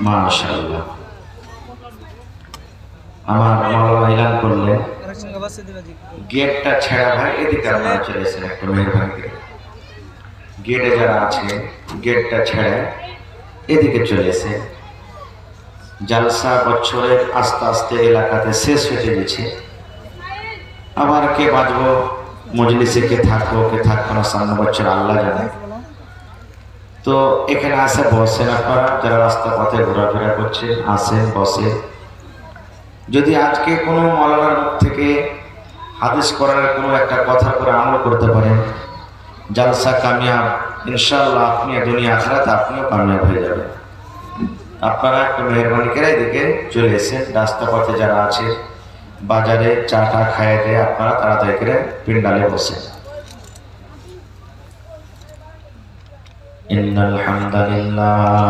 মাশাআল্লাহ। আমার মাওলানা এলান করলেন গেটটা ছেড়া ভাই, এদিকে আপনারা চলে এসেছেন একটু মেহরবানি করে। গেটে যারা আছে গেটটা ছেড়ে এদিকে চলে এসে। জালসা বছরের আস্তে আস্তে এলাকাতে শেষ হতে গেছে। আবার কে বাঁচবো মজলিসে, কে থাকবো কে থাকবো না, সামনে বছর আল্লাহ জানে। তো এখানে আসে বসেন আপনারা, যারা রাস্তা পথে ঘোরাফেরা করছে আসেন বসে। যদি আজকে কোনো মাওলানার মুখ থেকে হাদিস করার কোনো একটা কথা করে আমল করতে পারেন, জালসা কামিয়াব ইনশাআল্লাহ। আপনি দুনিয়া আখিরাত আপনিও কামিয়াব হয়ে যাবেন। আপনারা একটু মেহরবানি করে এদিকে চলে এসেন। রাস্তা পথে যারা আছে বাজারে চা টা খাইয়ে দেয়, আপনারা তাড়াতাড়ি করে পিন্ডালে বসে। ইন্নাল হামদুলিল্লাহ।